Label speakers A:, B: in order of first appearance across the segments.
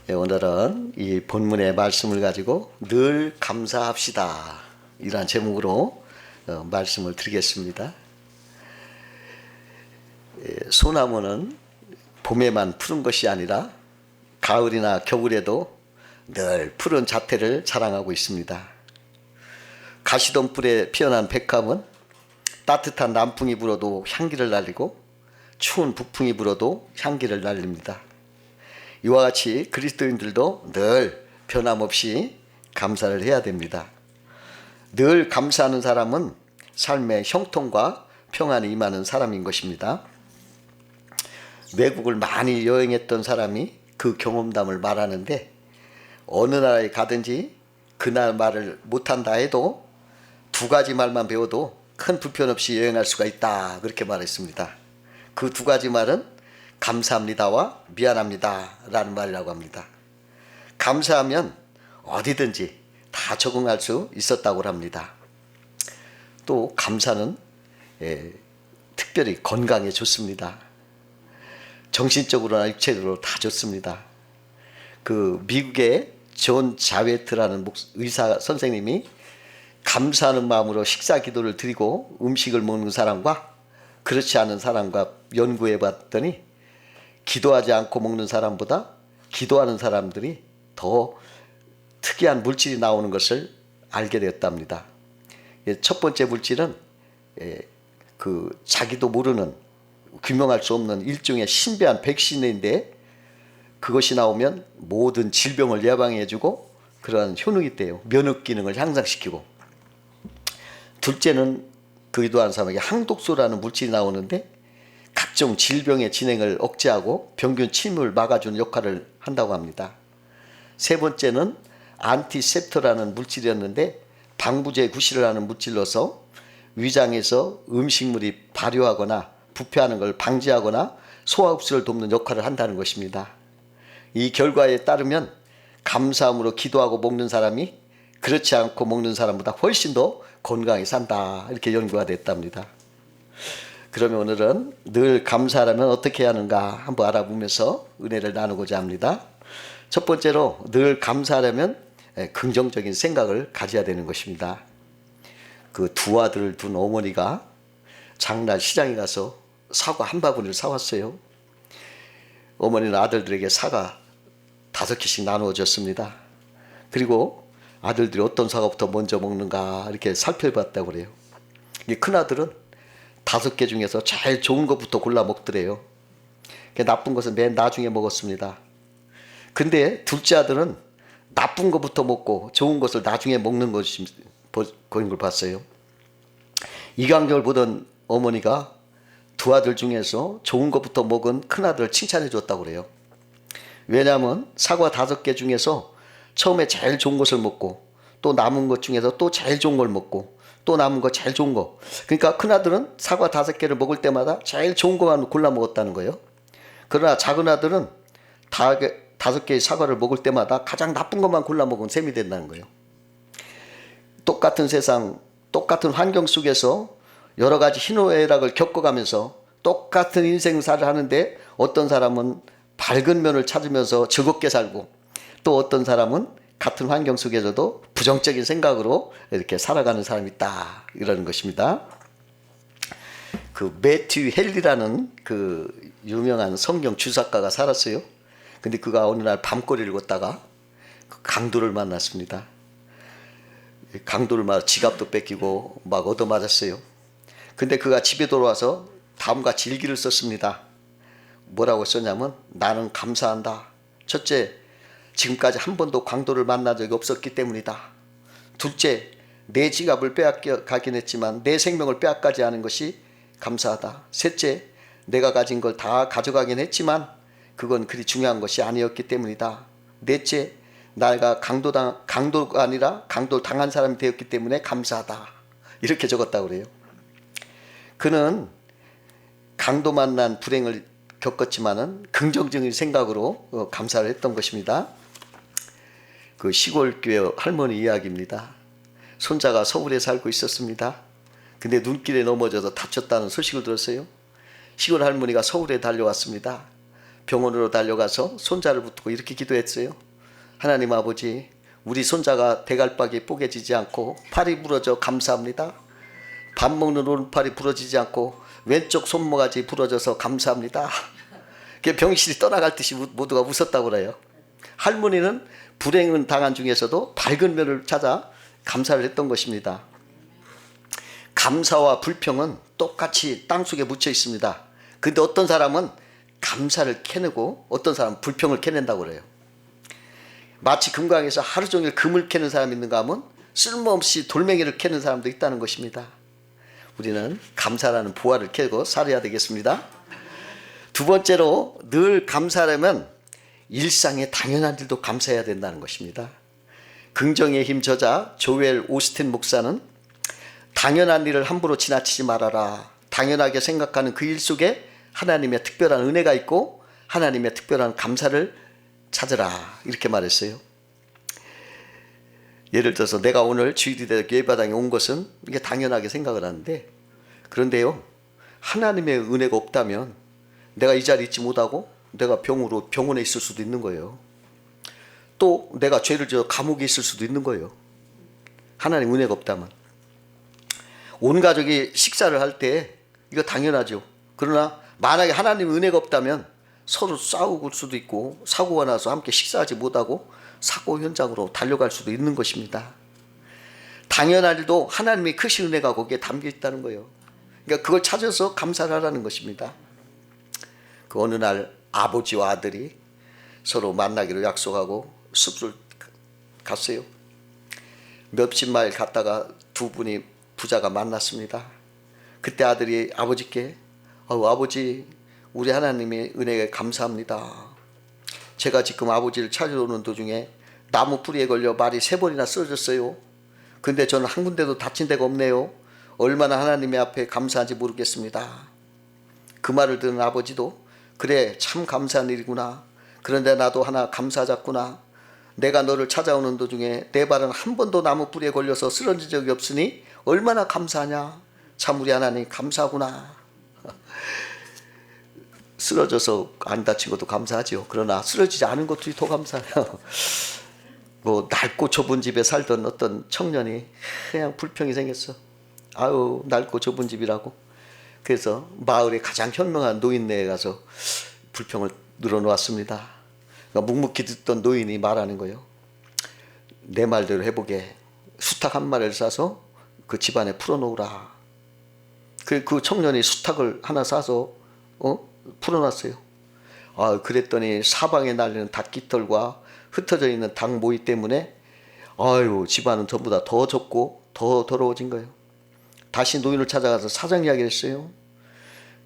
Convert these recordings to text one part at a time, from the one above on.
A: 오늘은 이 본문의 말씀을 가지고 늘 감사합시다 이란 제목으로 말씀을 드리겠습니다. 소나무는 봄에만 푸른 것이 아니라 가을이나 겨울에도 늘 푸른 자태를 자랑하고 있습니다. 가시덤불에 피어난 백합은 따뜻한 남풍이 불어도 향기를 날리고 추운 북풍이 불어도 향기를 날립니다. 이와 같이 그리스도인들도 늘 변함없이 감사를 해야 됩니다. 늘 감사하는 사람은 삶의 형통과 평안이 임하는 사람인 것입니다. 외국을 많이 여행했던 사람이 그 경험담을 말하는데, 어느 나라에 가든지 그 나라 말을 못한다 해도 두 가지 말만 배워도 큰 불편 없이 여행할 수가 있다, 그렇게 말했습니다. 그 두 가지 말은 감사합니다와 미안합니다 라는 말이라고 합니다. 감사하면 어디든지 다 적응할 수 있었다고 합니다. 또 감사는 특별히 건강에 좋습니다. 정신적으로나 육체적으로 다 좋습니다. 그 미국의 존 자웨트라는 의사 선생님이 감사하는 마음으로 식사 기도를 드리고 음식을 먹는 사람과 그렇지 않은 사람과 연구해 봤더니, 기도하지 않고 먹는 사람보다 기도하는 사람들이 더 특이한 물질이 나오는 것을 알게 되었답니다. 첫 번째 물질은 자기도 모르는, 규명할 수 없는 일종의 신비한 백신인데, 그것이 나오면 모든 질병을 예방해주고 그러한 효능이 있대요. 면역 기능을 향상시키고. 둘째는 기도하는 사람에게 항독소라는 물질이 나오는데, 각종 질병의 진행을 억제하고 병균 침입을 막아주는 역할을 한다고 합니다. 세 번째는 안티셉터라는 물질이었는데, 방부제 구실을 하는 물질로서 위장에서 음식물이 발효하거나 부패하는 걸 방지하거나 소화 흡수를 돕는 역할을 한다는 것입니다. 이 결과에 따르면 감사함으로 기도하고 먹는 사람이 그렇지 않고 먹는 사람보다 훨씬 더 건강히 산다, 이렇게 연구가 됐답니다. 그러면 오늘은 늘 감사하려면 어떻게 해야 하는가 한번 알아보면서 은혜를 나누고자 합니다. 첫 번째로, 늘 감사하려면 긍정적인 생각을 가져야 되는 것입니다. 그 두 아들을 둔 어머니가 장날 시장에 가서 사과 한 바구니를 사왔어요. 어머니는 아들들에게 사과 5개씩 나누어 줬습니다. 그리고 아들들이 어떤 사과부터 먼저 먹는가 이렇게 살펴봤다고 그래요. 큰 아들은 5개 중에서 제일 좋은 것부터 골라 먹더래요. 나쁜 것은 맨 나중에 먹었습니다. 근데 둘째 아들은 나쁜 것부터 먹고 좋은 것을 나중에 먹는 거인 걸 봤어요. 이 광경을 보던 어머니가 두 아들 중에서 좋은 것부터 먹은 큰 아들을 칭찬해 줬다고 그래요. 왜냐하면 사과 5개 중에서 처음에 제일 좋은 것을 먹고, 또 남은 것 중에서 또 제일 좋은 걸 먹고, 또 남은 거 제일 좋은 거. 그러니까 큰아들은 사과 5개를 먹을 때마다 제일 좋은 것만 골라 먹었다는 거예요. 그러나 작은 아들은 5개의 사과를 먹을 때마다 가장 나쁜 것만 골라 먹은 셈이 된다는 거예요. 똑같은 세상, 똑같은 환경 속에서 여러 가지 희노애락을 겪어가면서 똑같은 인생사를 하는데, 어떤 사람은 밝은 면을 찾으면서 즐겁게 살고, 또 어떤 사람은 같은 환경 속에서도 부정적인 생각으로 이렇게 살아가는 사람이 있다, 이러는 것입니다. 그 매튜 헨리라는 그 유명한 성경 주작가가 살았어요. 근데 그가 어느 날 밤거리를 걷다가 그 강도를 만났습니다. 강도를 막 지갑도 뺏기고 막 얻어맞았어요. 근데 그가 집에 돌아와서 다음같이 일기를 썼습니다. 뭐라고 썼냐면, 나는 감사한다. 첫째, 지금까지 한 번도 강도를 만난 적이 없었기 때문이다. 둘째, 내 지갑을 빼앗가긴 했지만 내 생명을 빼앗가지 않은 것이 감사하다. 셋째, 내가 가진 걸 다 가져가긴 했지만 그건 그리 중요한 것이 아니었기 때문이다. 넷째, 내가 강도가 아니라 강도를 당한 사람이 되었기 때문에 감사하다. 이렇게 적었다고 그래요. 그는 강도 만난 불행을 겪었지만은 긍정적인 생각으로 감사를 했던 것입니다. 그 시골 교회 할머니 이야기입니다. 손자가 서울에 살고 있었습니다. 근데 눈길에 넘어져서 다쳤다는 소식을 들었어요. 시골 할머니가 서울에 달려왔습니다. 병원으로 달려가서 손자를 붙들고 이렇게 기도했어요. 하나님 아버지, 우리 손자가 대갈박이 뽀개지지 않고 팔이 부러져 감사합니다. 밥 먹는 오른팔이 부러지지 않고 왼쪽 손모가지 부러져서 감사합니다. 병실이 떠나갈 듯이 모두가 웃었다고 그래요. 할머니는 불행은 당한 중에서도 밝은 면을 찾아 감사를 했던 것입니다. 감사와 불평은 똑같이 땅속에 묻혀 있습니다. 근데 어떤 사람은 감사를 캐내고 어떤 사람은 불평을 캐낸다고 그래요. 마치 금강에서 하루 종일 금을 캐는 사람이 있는가 하면 쓸모없이 돌멩이를 캐는 사람도 있다는 것입니다. 우리는 감사라는 보화를 캐고 살아야 되겠습니다. 두 번째로, 늘 감사하려면 일상의 당연한 일도 감사해야 된다는 것입니다. 긍정의 힘 저자 조엘 오스틴 목사는 당연한 일을 함부로 지나치지 말아라. 당연하게 생각하는 그 일 속에 하나님의 특별한 은혜가 있고 하나님의 특별한 감사를 찾으라, 이렇게 말했어요. 예를 들어서 내가 오늘 주일대학교 예배당에 온 것은 이게 당연하게 생각을 하는데, 그런데요, 하나님의 은혜가 없다면 내가 이 자리에 있지 못하고 내가 병으로 병원에 있을 수도 있는 거예요. 또 내가 죄를 지어 감옥에 있을 수도 있는 거예요. 하나님 은혜가 없다면. 온 가족이 식사를 할 때 이거 당연하죠. 그러나 만약에 하나님 은혜가 없다면 서로 싸울 수도 있고 사고가 나서 함께 식사하지 못하고 사고 현장으로 달려갈 수도 있는 것입니다. 당연한 일도 하나님의 크신 은혜가 거기에 담겨 있다는 거예요. 그러니까 그걸 찾아서 감사를 하라는 것입니다. 그 어느 날 아버지와 아들이 서로 만나기로 약속하고 숲을 갔어요. 몇십 마일 갔다가 두 분이 부자가 만났습니다. 그때 아들이 아버지께 아버지, 우리 하나님의 은혜에 감사합니다. 제가 지금 아버지를 찾아오는 도중에 나무 뿌리에 걸려 말이 3번이나 쓰러졌어요. 근데 저는 한 군데도 다친 데가 없네요. 얼마나 하나님의 앞에 감사한지 모르겠습니다. 그 말을 들은 아버지도 그래, 참 감사한 일이구나. 그런데 나도 하나 감사하자꾸나. 내가 너를 찾아오는 도중에 내 발은 한 번도 나무 뿌리에 걸려서 쓰러진 적이 없으니 얼마나 감사하냐. 참 우리 하나님 감사하구나. 쓰러져서 안 다친 것도 감사하죠. 그러나 쓰러지지 않은 것도 더 감사해요. 뭐 낡고 좁은 집에 살던 어떤 청년이 그냥 불평이 생겼어. 아유, 낡고 좁은 집이라고. 그래서 마을의 가장 현명한 노인네에 가서 불평을 늘어놓았습니다. 그러니까 묵묵히 듣던 노인이 말하는 거예요. 내 말대로 해보게. 수탉 한 마리를 사서 그 집안에 풀어놓으라. 그 청년이 수탉을 하나 사서 풀어놨어요. 그랬더니 사방에 날리는 닭깃털과 흩어져 있는 닭 모이 때문에 집안은 전부 다 더 좁고 더 더러워진 거예요. 다시 노인을 찾아가서 사정 이야기를 했어요.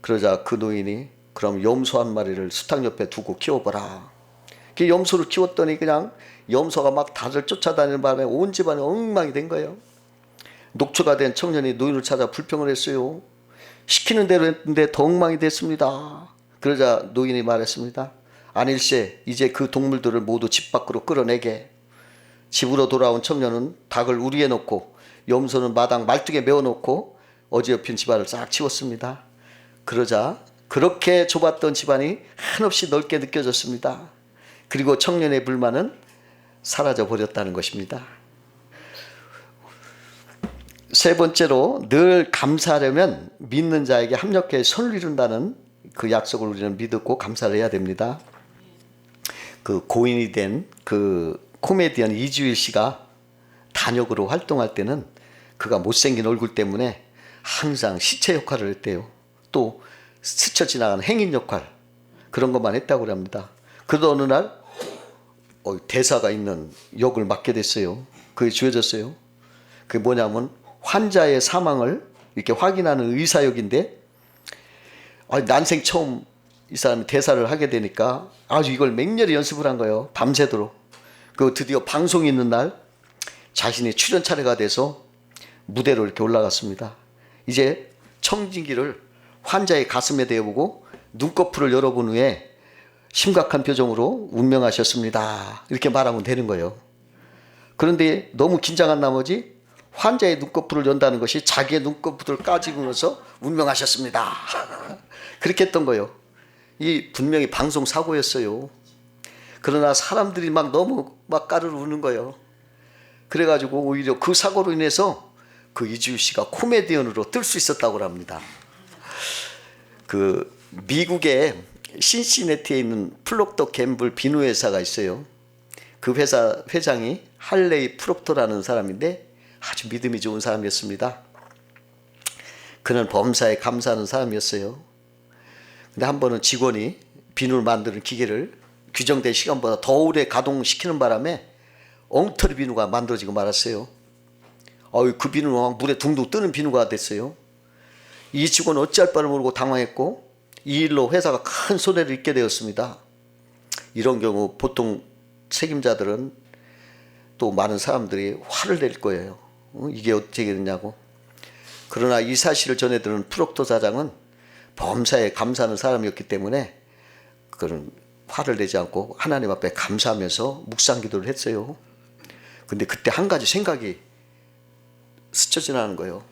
A: 그러자 그 노인이 그럼 염소 한 마리를 수탉 옆에 두고 키워보라. 그 염소를 키웠더니 그냥 염소가 막 다들 쫓아다니는 바람에 온 집안이 엉망이 된 거예요. 녹초가 된 청년이 노인을 찾아 불평을 했어요. 시키는 대로 했는데 더 엉망이 됐습니다. 그러자 노인이 말했습니다. 아닐세, 이제 그 동물들을 모두 집 밖으로 끌어내게. 집으로 돌아온 청년은 닭을 우리에 놓고 염소는 마당 말뚝에 메워놓고 어지럽힌 집안을 싹 치웠습니다. 그러자 그렇게 좁았던 집안이 한없이 넓게 느껴졌습니다. 그리고 청년의 불만은 사라져 버렸다는 것입니다. 세 번째로, 늘 감사하려면 믿는 자에게 합력해 선을 이룬다는 그 약속을 우리는 믿고 감사를 해야 됩니다. 그 고인이 된 그 코미디언 이주일 씨가 단역으로 활동할 때는 그가 못생긴 얼굴 때문에 항상 시체 역할을 했대요. 또 스쳐 지나가는 행인 역할, 그런 것만 했다고 합니다. 그러다 어느 날 대사가 있는 역을 맡게 됐어요. 그게 주어졌어요. 그게 뭐냐면 환자의 사망을 이렇게 확인하는 의사 역인데, 난생 처음 이 사람이 대사를 하게 되니까 아주 이걸 맹렬히 연습을 한 거예요. 밤새도록. 그 드디어 방송이 있는 날 자신이 출연 차례가 돼서 무대로 이렇게 올라갔습니다. 이제 청진기를 환자의 가슴에 대보고 눈꺼풀을 열어본 후에 심각한 표정으로 운명하셨습니다. 이렇게 말하면 되는 거예요. 그런데 너무 긴장한 나머지 환자의 눈꺼풀을 연다는 것이 자기의 눈꺼풀을 까집으면서 운명하셨습니다. 그렇게 했던 거예요. 이 분명히 방송 사고였어요. 그러나 사람들이 막 너무 막 까르르 우는 거예요. 그래가지고 오히려 그 사고로 인해서 그 이주희 씨가 코미디언으로 뜰 수 있었다고 합니다. 그 미국의 신시내티에 있는 플록터 갬블 비누 회사가 있어요. 그 회사 회장이 할레이 프록터라는 사람인데 아주 믿음이 좋은 사람이었습니다. 그는 범사에 감사하는 사람이었어요. 근데 한 번은 직원이 비누를 만드는 기계를 규정된 시간보다 더 오래 가동시키는 바람에 엉터리 비누가 만들어지고 말았어요. 그 비누가 물에 둥둥 뜨는 비누가 됐어요. 이 직원은 어찌할 바를 모르고 당황했고 이 일로 회사가 큰 손해를 입게 되었습니다. 이런 경우 보통 책임자들은 또 많은 사람들이 화를 낼 거예요. 이게 어떻게 됐냐고. 그러나 이 사실을 전해 들은 프록터 사장은 범사에 감사하는 사람이었기 때문에 그런 화를 내지 않고 하나님 앞에 감사하면서 묵상 기도를 했어요. 근데 그때 한 가지 생각이 스쳐 지나는 거예요.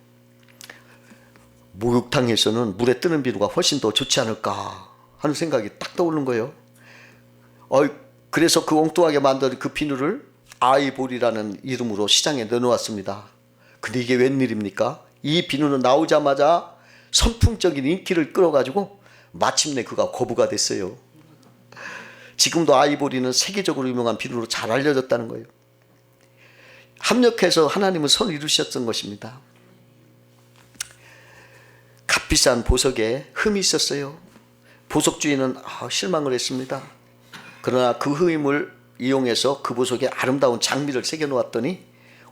A: 목욕탕에서는 물에 뜨는 비누가 훨씬 더 좋지 않을까 하는 생각이 딱 떠오르는 거예요. 그래서 그 엉뚱하게 만든 그 비누를 아이보리라는 이름으로 시장에 내놓았습니다. 근데 이게 웬일입니까? 이 비누는 나오자마자 선풍적인 인기를 끌어가지고 마침내 그가 거부가 됐어요. 지금도 아이보리는 세계적으로 유명한 비누로 잘 알려졌다는 거예요. 합력해서 하나님은 선을 이루셨던 것입니다. 값비싼 보석에 흠이 있었어요. 보석 주인은 실망을 했습니다. 그러나 그 흠을 이용해서 그 보석에 아름다운 장미를 새겨 놓았더니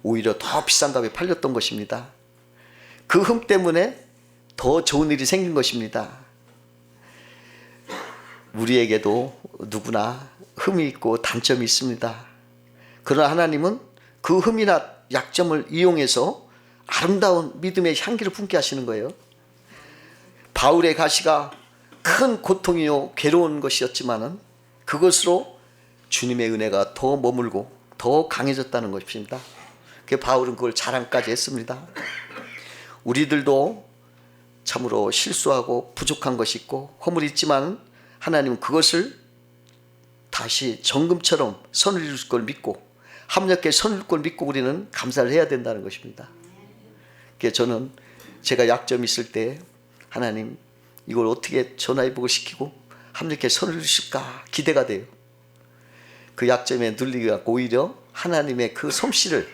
A: 오히려 더 비싼 값에 팔렸던 것입니다. 그 흠 때문에 더 좋은 일이 생긴 것입니다. 우리에게도 누구나 흠이 있고 단점이 있습니다. 그러나 하나님은 그 흠이나 약점을 이용해서 아름다운 믿음의 향기를 품게 하시는 거예요. 바울의 가시가 큰 고통이요 괴로운 것이었지만은 그것으로 주님의 은혜가 더 머물고 더 강해졌다는 것입니다. 바울은 그걸 자랑까지 했습니다. 우리들도 참으로 실수하고 부족한 것이 있고 허물이 있지만 하나님은 그것을 다시 정금처럼 선을 이룰 걸 믿고 합력해 선을 이룰 걸 믿고 우리는 감사를 해야 된다는 것입니다. 그래서 저는 제가 약점이 있을 때 하나님 이걸 어떻게 전화위복을 시키고 합력해 선을 이루실까 기대가 돼요. 그 약점에 눌리게 갖고 오히려 하나님의 그 솜씨를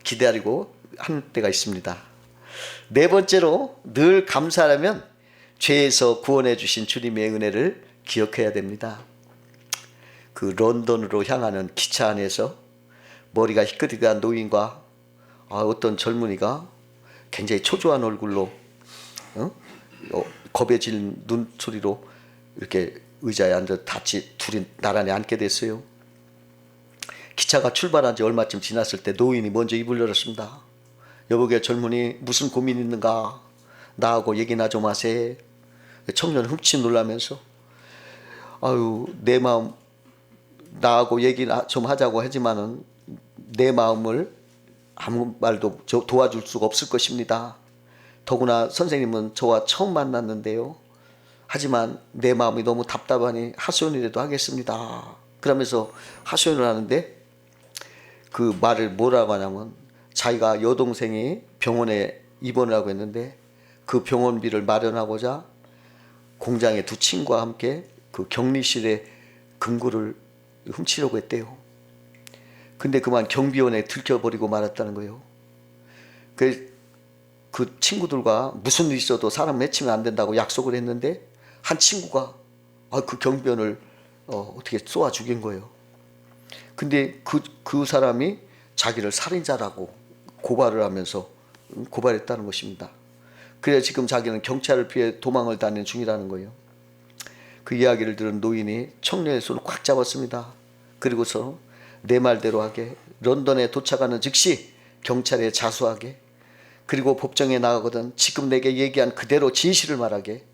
A: 기다리고 하는 때가 있습니다. 네 번째로 늘 감사하려면 죄에서 구원해 주신 주님의 은혜를 기억해야 됩니다. 그 런던으로 향하는 기차 안에서 머리가 희끗희끗한 노인과 어떤 젊은이가 굉장히 초조한 얼굴로 겁에 질 눈소리로 이렇게 의자에 앉아 같이 둘이 나란히 앉게 됐어요. 기차가 출발한 지 얼마쯤 지났을 때 노인이 먼저 입을 열었습니다. 여보게 젊은이 무슨 고민 있는가? 나하고 얘기나 좀 하세. 청년은 흠칫 놀라면서 내 마음 나하고 얘기나 좀 하자고 하지만은 내 마음을 아무 말도 도와줄 수가 없을 것입니다. 더구나 선생님은 저와 처음 만났는데요. 하지만 내 마음이 너무 답답하니 하소연이라도 하겠습니다. 그러면서 하소연을 하는데 그 말을 뭐라고 하냐면 자기가 여동생이 병원에 입원을 하고 있는데 그 병원비를 마련하고자 공장의 두 친구와 함께 그 격리실에 금고를 훔치려고 했대요. 근데 그만 경비원에 들켜버리고 말았다는 거예요. 그 친구들과 무슨 일 있어도 사람 해치면 안 된다고 약속을 했는데 한 친구가 그 경비원을 어떻게 쏘아 죽인 거예요. 근데 그 사람이 자기를 살인자라고 고발을 하면서 고발했다는 것입니다. 그래서 지금 자기는 경찰을 피해 도망을 다니는 중이라는 거예요. 그 이야기를 들은 노인이 청년의 손을 꽉 잡았습니다. 그리고서 내 말대로 하게 런던에 도착하는 즉시 경찰에 자수하게 그리고 법정에 나가거든 지금 내게 얘기한 그대로 진실을 말하게.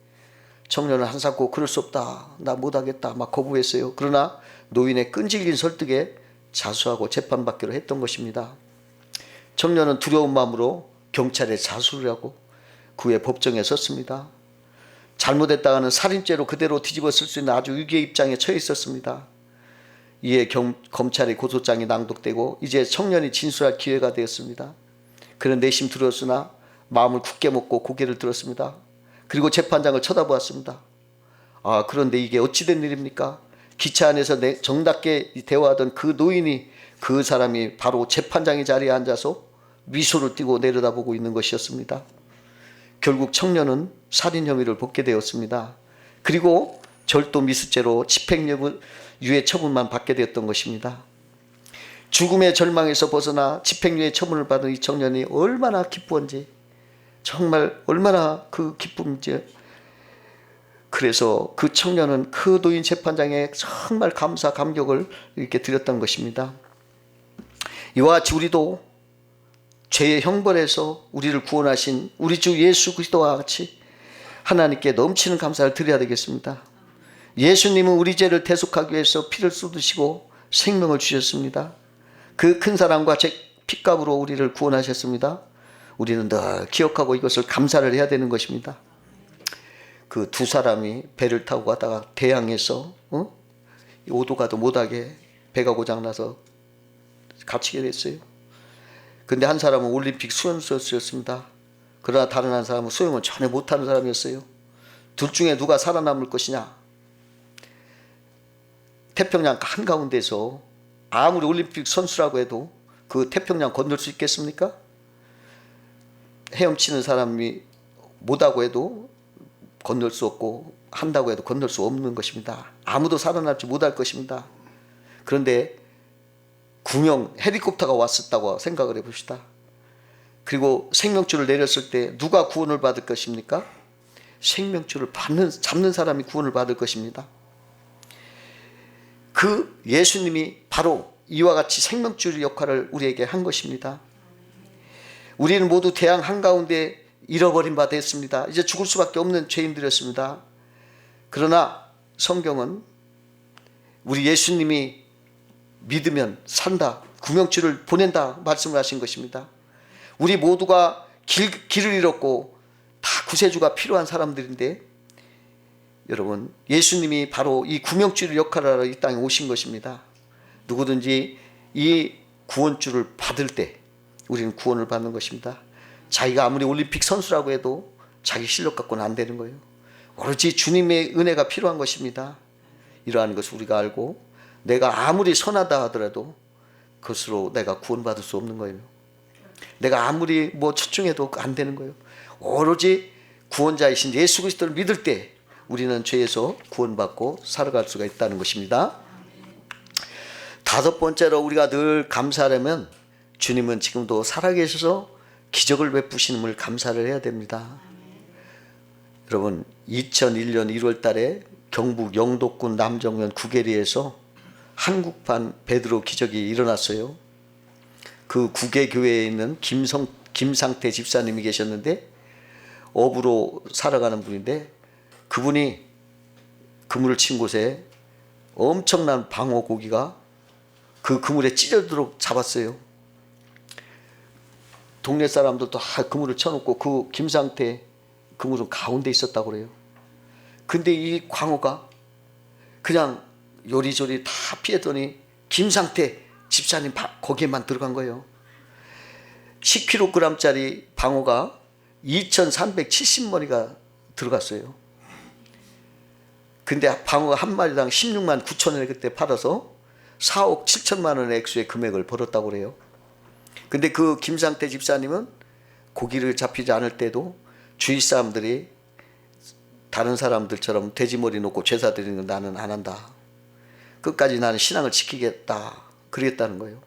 A: 청년은 한사코 그럴 수 없다. 나 못하겠다. 막 거부했어요. 그러나 노인의 끈질긴 설득에 자수하고 재판받기로 했던 것입니다. 청년은 두려운 마음으로 경찰에 자수를 하고 그 후에 법정에 섰습니다. 잘못했다가는 살인죄로 그대로 뒤집어 쓸 수 있는 아주 위기의 입장에 처해 있었습니다. 이에 검찰의 고소장이 낭독되고 이제 청년이 진술할 기회가 되었습니다. 그는 내심 두려웠으나 마음을 굳게 먹고 고개를 들었습니다. 그리고 재판장을 쳐다보았습니다. 그런데 이게 어찌된 일입니까? 기차 안에서 정답게 대화하던 그 노인이, 그 사람이 바로 재판장의 자리에 앉아서 미소를 띠고 내려다보고 있는 것이었습니다. 결국 청년은 살인 혐의를 벗게 되었습니다. 그리고 절도 미수죄로 집행유예 처분만 받게 되었던 것입니다. 죽음의 절망에서 벗어나 집행유예 처분을 받은 이 청년이 얼마나 기쁘었는지, 정말 얼마나 그 기쁨인지. 그래서 그 청년은 그 노인 재판장에 정말 감사 감격을 이렇게 드렸던 것입니다. 이와 같이 우리도 죄의 형벌에서 우리를 구원하신 우리 주 예수 그리스도와 같이 하나님께 넘치는 감사를 드려야 되겠습니다. 예수님은 우리 죄를 대속하기 위해서 피를 쏟으시고 생명을 주셨습니다. 그 큰 사랑과 제 피값으로 우리를 구원하셨습니다. 우리는 늘 기억하고 이것을 감사를 해야 되는 것입니다. 그 두 사람이 배를 타고 가다가 대양에서 오도 가도 못하게 배가 고장나서 갇히게 됐어요. 근데 한 사람은 올림픽 수영선수였습니다. 그러나 다른 한 사람은 수영을 전혀 못하는 사람이었어요. 둘 중에 누가 살아남을 것이냐? 태평양 한가운데서 아무리 올림픽 선수라고 해도 그 태평양 건널 수 있겠습니까? 헤엄치는 사람이 못하고 해도 건널 수 없고, 한다고 해도 건널 수 없는 것입니다. 아무도 살아남지 못할 것입니다. 그런데 군용 헬리콥터가 왔었다고 생각을 해봅시다. 그리고 생명줄을 내렸을 때 누가 구원을 받을 것입니까? 생명줄을 잡는 사람이 구원을 받을 것입니다. 그 예수님이 바로 이와 같이 생명줄 역할을 우리에게 한 것입니다. 우리는 모두 태양 한가운데 잃어버린 바 됐습니다. 이제 죽을 수밖에 없는 죄인들이었습니다. 그러나 성경은 우리 예수님이 믿으면 산다, 구명줄을 보낸다 말씀을 하신 것입니다. 우리 모두가 길을 잃었고 다 구세주가 필요한 사람들인데, 여러분, 예수님이 바로 이 구명줄 역할을 하러 이 땅에 오신 것입니다. 누구든지 이 구원줄을 받을 때 우리는 구원을 받는 것입니다. 자기가 아무리 올림픽 선수라고 해도 자기 실력 갖고는 안 되는 거예요. 오로지 주님의 은혜가 필요한 것입니다. 이러한 것을 우리가 알고, 내가 아무리 선하다 하더라도 그것으로 내가 구원받을 수 없는 거예요. 내가 아무리 초청해도 안 되는 거예요. 오로지 구원자이신 예수 그리스도를 믿을 때 우리는 죄에서 구원받고 살아갈 수가 있다는 것입니다. 다섯 번째로 우리가 늘 감사하려면 주님은 지금도 살아계셔서 기적을 베푸시는을 감사를 해야 됩니다. 여러분, 2001년 1월 달에 경북 영도군 남정면 구계리에서 한국판 베드로 기적이 일어났어요. 그 구계교회에 있는 김상태 집사님이 계셨는데, 어부로 살아가는 분인데, 그분이 그물을 친 곳에 엄청난 방어 고기가 그 그물에 찢어지도록 잡았어요. 동네 사람들도 다 그물을 쳐놓고 그 김상태 그물은 가운데 있었다고 그래요. 근데 이 광어가 그냥 요리조리 다 피했더니 김상태 집사님 거기에만 들어간 거예요. 10kg짜리 방어가 2,370마리가 들어갔어요. 근데 방어가 한 마리당 16만 9천 원에 그때 팔아서 4억 7천만 원의 액수의 금액을 벌었다고 그래요. 근데 그 김상태 집사님은 고기를 잡히지 않을 때도 주위 사람들이 다른 사람들처럼 돼지머리 놓고 제사 드리는 건 나는 안 한다, 끝까지 나는 신앙을 지키겠다, 그랬다는 거예요.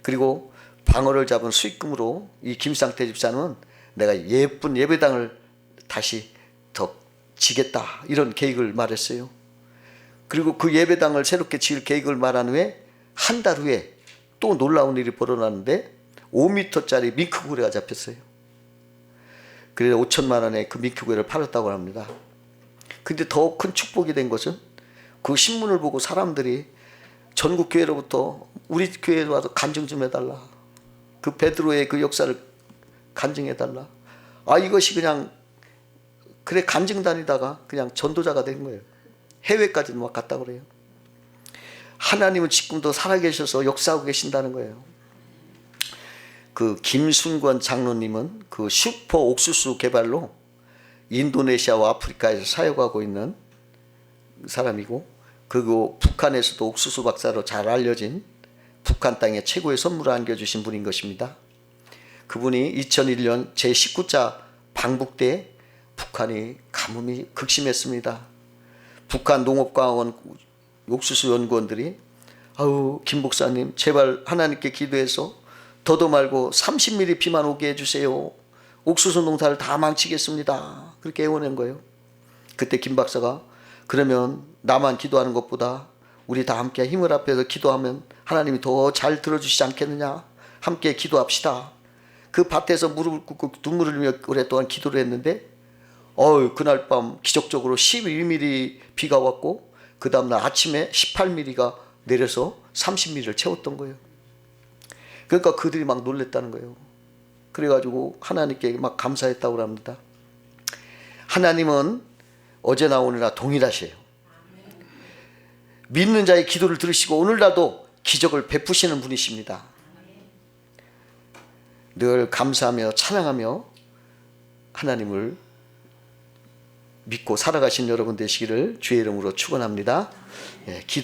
A: 그리고 방어를 잡은 수익금으로 이 김상태 집사는 내가 예쁜 예배당을 다시 더 지겠다, 이런 계획을 말했어요. 그리고 그 예배당을 새롭게 지을 계획을 말한 후에 한 달 후에 또 놀라운 일이 벌어났는데 5m짜리 밍크고래가 잡혔어요. 그래서 5천만 원에 그 밍크고래를 팔았다고 합니다. 근데 더 큰 축복이 된 것은 그 신문을 보고 사람들이 전국 교회로부터 우리 교회에 와서 간증 좀 해달라, 그 베드로의 그 역사를 간증해달라. 이것이 그냥 그래 간증 다니다가 그냥 전도자가 된 거예요. 해외까지 막 갔다 그래요. 하나님은 지금도 살아계셔서 역사하고 계신다는 거예요. 그 김순권 장로님은 그 슈퍼 옥수수 개발로 인도네시아와 아프리카에서 사역하고 있는 사람이고, 그리고 북한에서도 옥수수 박사로 잘 알려진 북한 땅에 최고의 선물을 안겨주신 분인 것입니다. 그분이 2001년 제19차 방북 때 북한이 가뭄이 극심했습니다. 북한 농업과학원 옥수수 연구원들이 아우 김 목사님 제발 하나님께 기도해서 더도 말고 30mm 비만 오게 해주세요. 옥수수 농사를 다 망치겠습니다. 그렇게 애원한 거예요. 그때 김 박사가 그러면 나만 기도하는 것보다 우리 다 함께 힘을 합해서 기도하면 하나님이 더 잘 들어주시지 않겠느냐. 함께 기도합시다. 그 밭에서 무릎을 꿇고 눈물을 흘리며 오랫동안 기도를 했는데 그날 밤 기적적으로 12mm 비가 왔고 그 다음날 아침에 18mm가 내려서 30mm를 채웠던 거예요. 그러니까 그들이 막 놀랬다는 거예요. 그래가지고 하나님께 막 감사했다고 합니다. 하나님은 어제나 오늘나 동일하세요. 믿는 자의 기도를 들으시고 오늘날도 기적을 베푸시는 분이십니다. 늘 감사하며 찬양하며 하나님을 믿고 살아가신 여러분 되시기를 주의 이름으로 축원합니다. 기도